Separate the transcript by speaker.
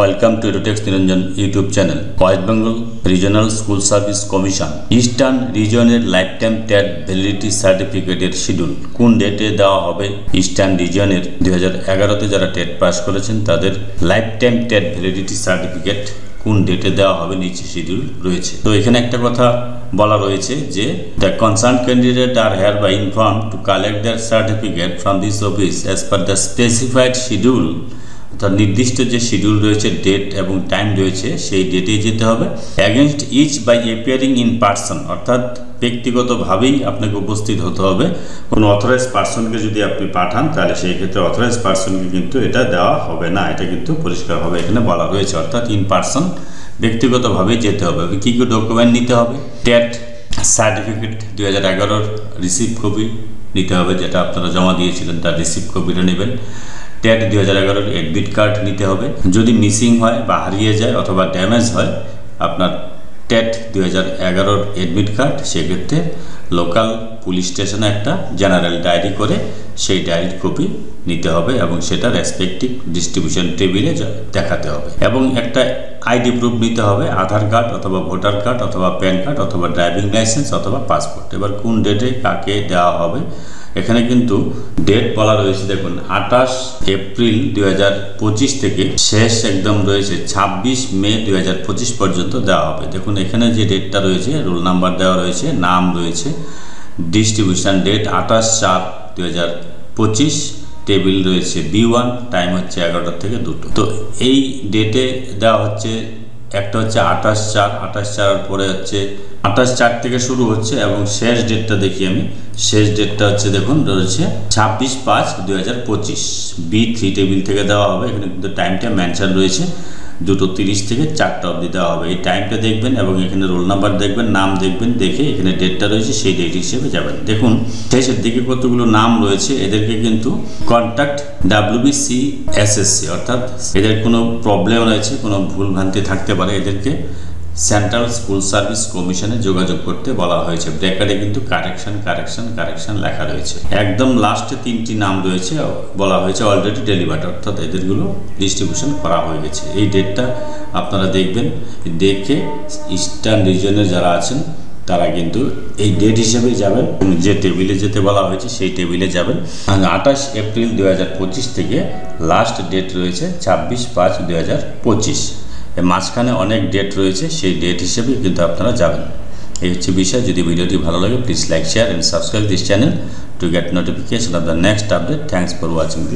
Speaker 1: Welcome to Edotex Niranjan YouTube channel. West Bengal Regional School Service Commission Eastern Region Lifetime TET Validity Certificate schedule কোন ডেটে দেওয়া হবে eastern রিজিয়নের 2011 তে যারা TET pass করেছেন তাদের লাইফটাইম টেট ভ্যালিডিটি সার্টিফিকেট কোন ডেটে দেওয়া হবে নিচে শিডিউল রয়েছে। তো এখানে একটা কথা বলা রয়েছে যে the concerned candidate are hereby informed to collect their certificate from this office as per the specified schedule। অর্থাৎ নির্দিষ্ট যে শিডিউল রয়েছে ডেট এবং টাইম রয়েছে সেই ডেটেই যেতে হবে। Against each by appearing in person, অর্থাৎ ব্যক্তিগতভাবেই আপনাকে উপস্থিত হতে হবে। কোনো অথরাইজ পার্সনকে যদি আপনি পাঠান তাহলে সেই ক্ষেত্রে অথরাইজ পার্সনকে কিন্তু এটা দেওয়া হবে না, এটা কিন্তু পরিষ্কারভাবে এখানে বলা রয়েছে। অর্থাৎ ইন পার্সন ব্যক্তিগতভাবেই যেতে হবে। কী কী ডকুমেন্ট নিতে হবে? টেট সার্টিফিকেট 2011 রিসিভ কপি নিতে হবে, যেটা আপনারা জমা দিয়েছিলেন তার রিসিভ কপিটা নেবেন। টেট 2011 এডমিট কার্ড নিতে হবে। যদি মিসিং হয় বা হারিয়ে যায় অথবা ড্যামেজ হয় আপনার টেট 2011 এডমিট কার্ড, সেক্ষেত্রে লোকাল পুলিশ স্টেশনে একটা জেনারেল ডায়েরি করে সেই ডায়েরির কপি নিতে হবে এবং সেটা রেসপেক্টিভ ডিস্ট্রিবিউশন টেবিলে দেখাতে হবে। এবং একটা আইডি প্রুফ নিতে হবে, আধার কার্ড অথবা ভোটার কার্ড অথবা প্যান কার্ড অথবা ড্রাইভিং লাইসেন্স অথবা পাসপোর্ট। এবার কোন ডেটে কাকে দেওয়া হবে এখানে কিন্তু ডেট বলা রয়েছে, দেখুন 28 এপ্রিল 2025 থেকে শেষ একদম রয়েছে 26 মে 2025 পর্যন্ত দেওয়া হবে। দেখুন এখানে যে ডেটটা রয়েছে রোল নাম্বার দেওয়া রয়েছে, নাম রয়েছে, ডিস্ট্রিবিউশন ডেট 28/4/2025, টেবিল রয়েছে B1, টাইম হচ্ছে 11টা থেকে 2টো। তো এই ডেটে দেওয়া হচ্ছে, একটা হচ্ছে 28/4 পরে হচ্ছে 28/4 থেকে শুরু হচ্ছে এবং শেষ ডেটটা দেখি আমি, শেষ ডেটটা হচ্ছে দেখুন রয়েছে 26/5/2025, B3 টেবিল থেকে দেওয়া হবে। এখানে কিন্তু টাইমটা মেনশন রয়েছে 2:30 থেকে 4টা অবধি দেওয়া হবে। এই টাইমটা দেখবেন এবং এখানে রোল নাম্বার দেখবেন, নাম দেখবেন, দেখে এখানে ডেটটা রয়েছে সেই ডেট হিসেবে যাবেন। দেখুন শেষের দিকে কতগুলো নাম রয়েছে, এদেরকে কিন্তু কন্ট্যাক্ট WBCSSC, অর্থাৎ এদের কোনো প্রবলেম রয়েছে, কোনো ভুলভ্রান্তি থাকতে পারে, এদেরকে সেন্ট্রাল স্কুল সার্ভিস কমিশনে যোগাযোগ করতে বলা হয়েছে। ব্র্যাকেটে কিন্তু কারেকশন লেখা রয়েছে। একদম লাস্টে 3টি নাম রয়েছে, বলা হয়েছে অলরেডি ডেলিভার্ড, অর্থাৎ এদেরগুলো ডিস্ট্রিবিউশন করা হয়ে গেছে। এই ডেটটা আপনারা দেখবেন, দেখে ইস্টার্ন রিজিয়নের যারা আছেন তারা কিন্তু এই ডেট হিসেবে যাবেন, যে টেবিলে যেতে বলা হয়েছে সেই টেবিলে যাবেন। 28 এপ্রিল 2025 থেকে লাস্ট ডেট রয়েছে 26/5/2025। মাঝখানে অনেক ডেট রয়েছে, সেই ডেট হিসেবে কিন্তু আপনারা যাবেন। এই হচ্ছে বিষয়। যদি ভিডিওটি ভালো লাগে please like, share and subscribe this channel to get notification off the next update. Thanks for watching this.